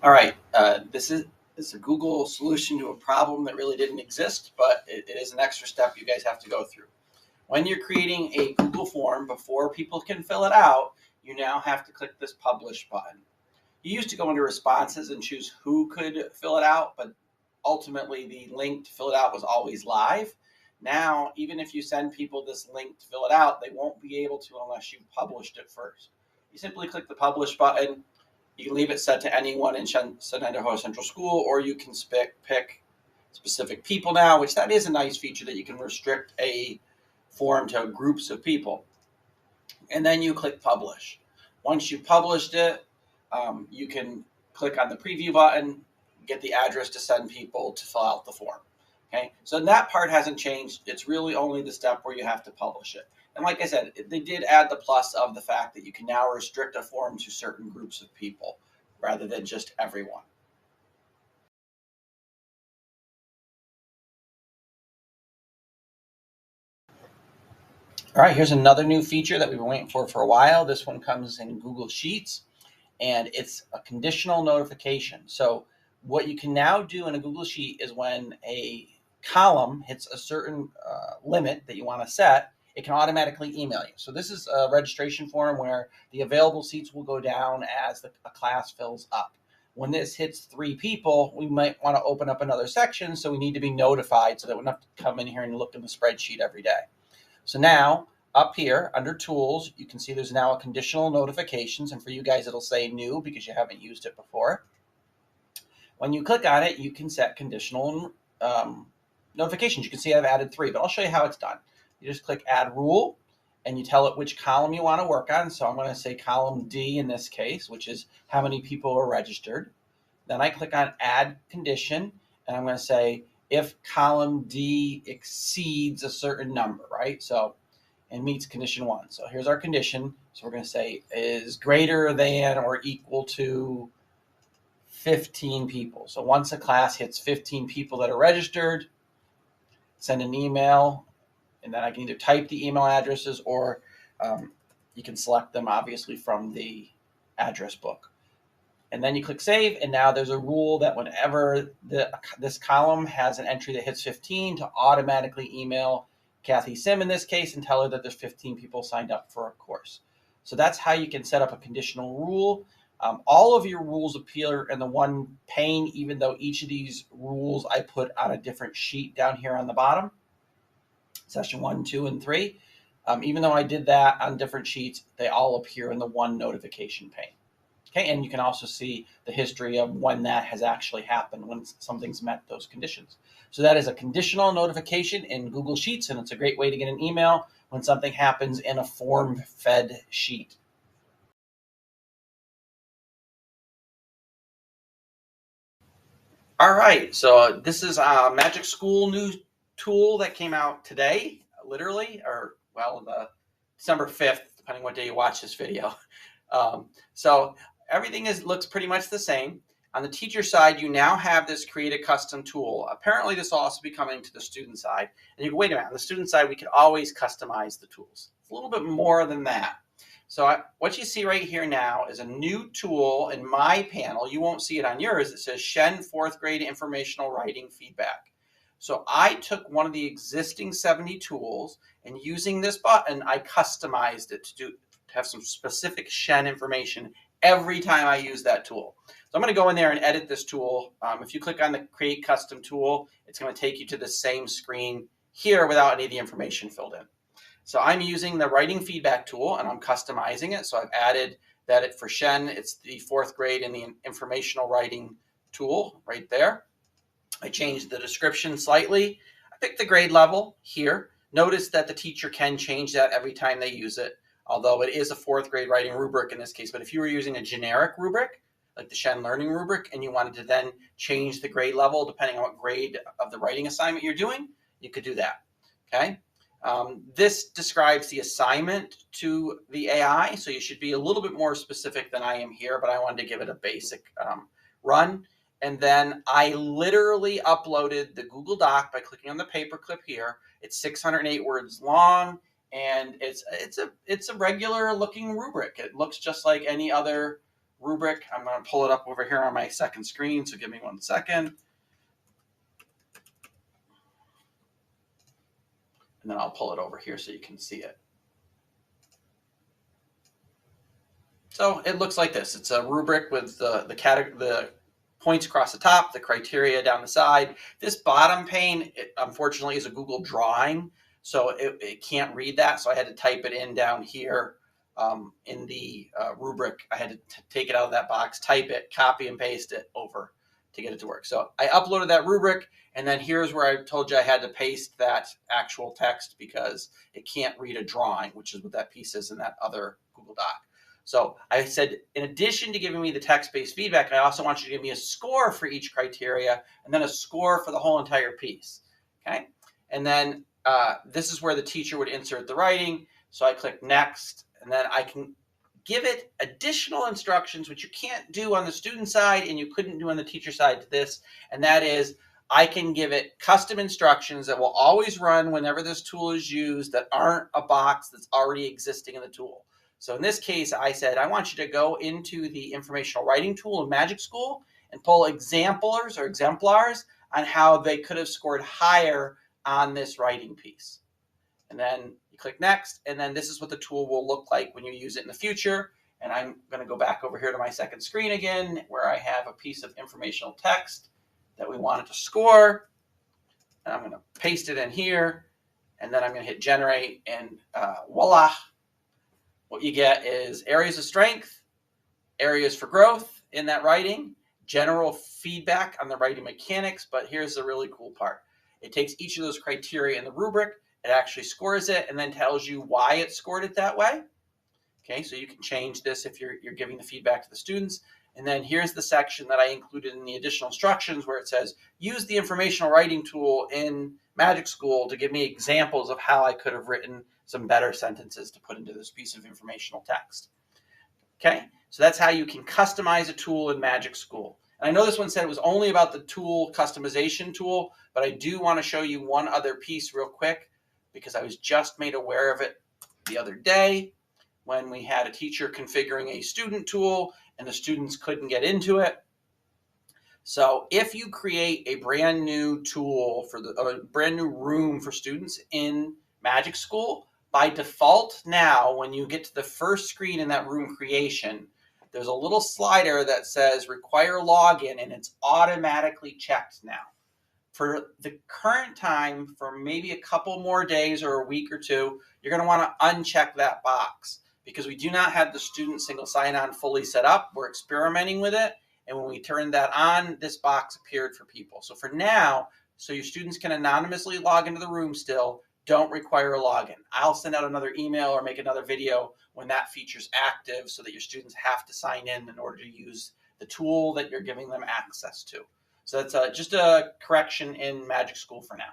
All right, this is a Google solution to a problem that really didn't exist, but it is an extra step you guys have to go through. When you're creating a Google form, before people can fill it out, you now have to click this publish button. You used to go into responses and choose who could fill it out, but ultimately the link to fill it out was always live. Now, even if you send people this link to fill it out, they won't be able to unless you published it first. You simply click the publish button. You can leave it set to anyone in Shenandoah Central School, or you can pick specific people now, which that is a nice feature that you can restrict a form to groups of people. And then you click publish. Once you've published it, you can click on the preview button, get the address to send people to fill out the form. Okay, so that part hasn't changed. It's really only the step where you have to publish it. And like I said, they did add the plus of the fact that you can now restrict a form to certain groups of people rather than just everyone. All right, here's another new feature that we've been waiting for a while. This one comes in Google Sheets, and it's a conditional notification. So what you can now do in a Google Sheet is when a column hits a certain limit that you want to set, it can automatically email you. So this is a registration form where the available seats will go down as a class fills up. When this hits 3 people, we might want to open up another section, so we need to be notified so that we don't have to come in here and look in the spreadsheet every day. So now up here under tools, you can see there's now a conditional notifications. And for you guys, it'll say new because you haven't used it before. When you click on it, you can set conditional notifications. You can see I've added 3, but I'll show you how it's done. You just click add rule and you tell it which column you want to work on. So I'm going to say column D in this case, which is how many people are registered. Then I click on add condition and I'm going to say if column D exceeds a certain number, right? So, and meets condition 1. So here's our condition. So we're going to say is greater than or equal to 15 people. So once a class hits 15 people that are registered, send an email, and then I can either type the email addresses or you can select them obviously from the address book. And then you click save, and now there's a rule that whenever this column has an entry that hits 15 to automatically email Kathy Sim in this case and tell her that there's 15 people signed up for a course. So that's how you can set up a conditional rule. All of your rules appear in the one pane, even though each of these rules I put on a different sheet down here on the bottom, session 1, 2, and 3. Even though I did that on different sheets, they all appear in the one notification pane. Okay, and you can also see the history of when that has actually happened, when something's met those conditions. So that is a conditional notification in Google Sheets, and it's a great way to get an email when something happens in a form-fed sheet. All right, so this is a Magic School new tool that came out today, literally, or well, the December 5th, depending what day you watch this video. So everything looks pretty much the same. On the teacher side, you now have this create a custom tool. Apparently, this will also be coming to the student side. And you go, wait a minute, on the student side, we could always customize the tools. It's a little bit more than that. So what you see right here now is a new tool in my panel. You won't see it on yours. It says Shen 4th grade informational writing feedback. So I took one of the existing 70 tools, and using this button, I customized it to have some specific Shen information every time I use that tool. So I'm going to go in there and edit this tool. If you click on the Create Custom tool, it's going to take you to the same screen here without any of the information filled in. So I'm using the writing feedback tool and I'm customizing it. So I've added that for Shen, it's the 4th grade and the informational writing tool right there. I changed the description slightly. I picked the grade level here. Notice that the teacher can change that every time they use it, although it is a 4th grade writing rubric in this case. But if you were using a generic rubric, like the Shen Learning rubric, and you wanted to then change the grade level depending on what grade of the writing assignment you're doing, you could do that. Okay. This describes the assignment to the AI, so you should be a little bit more specific than I am here, but I wanted to give it a basic run. And then I literally uploaded the Google Doc by clicking on the paperclip here. It's 608 words long, and it's a regular looking rubric. It looks just like any other rubric. I'm going to pull it up over here on my second screen, so give me 1 second. And then I'll pull it over here so you can see it. So it looks like this. It's a rubric with the points across the top, the criteria down the side. This bottom pane, unfortunately, is a Google drawing, so it can't read that. So I had to type it in down here in the rubric. I had to take it out of that box, type it, copy and paste it over to get it to work. So I uploaded that rubric, and then here's where I told you I had to paste that actual text because it can't read a drawing, which is what that piece is in that other Google Doc. So I said, in addition to giving me the text-based feedback, I also want you to give me a score for each criteria and then a score for the whole entire piece. Okay. And then this is where the teacher would insert the writing. So I click next, and then I can give it additional instructions, which you can't do on the student side and you couldn't do on the teacher side to this. And that is, I can give it custom instructions that will always run whenever this tool is used that aren't a box that's already existing in the tool. So in this case, I said, I want you to go into the informational writing tool in Magic School and pull exemplars on how they could have scored higher on this writing piece. And then you click next, and then this is what the tool will look like when you use it in the future. And I'm going to go back over here to my second screen again, where I have a piece of informational text that we wanted to score. And I'm going to paste it in here, and then I'm going to hit generate, and voila. What you get is areas of strength, areas for growth in that writing, general feedback on the writing mechanics, but here's the really cool part. It takes each of those criteria in the rubric, it actually scores it, and then tells you why it scored it that way. Okay, so you can change this if you're giving the feedback to the students. And then here's the section that I included in the additional instructions where it says, use the informational writing tool in Magic School to give me examples of how I could have written some better sentences to put into this piece of informational text. Okay, so that's how you can customize a tool in Magic School. And I know this one said it was only about the tool customization tool, but I do want to show you one other piece real quick because I was just made aware of it the other day when we had a teacher configuring a student tool and the students couldn't get into it. So if you create a brand new tool for a brand new room for students in Magic School, by default now, when you get to the first screen in that room creation, there's a little slider that says require login, and it's automatically checked now. For the current time, for maybe a couple more days or a week or two, you're going to want to uncheck that box because we do not have the student single sign-on fully set up. We're experimenting with it, and when we turned that on, this box appeared for people. So for now, so your students can anonymously log into the room still, don't require a login. I'll send out another email or make another video when that feature's active so that your students have to sign in order to use the tool that you're giving them access to. So that's just a correction in Magic School for now.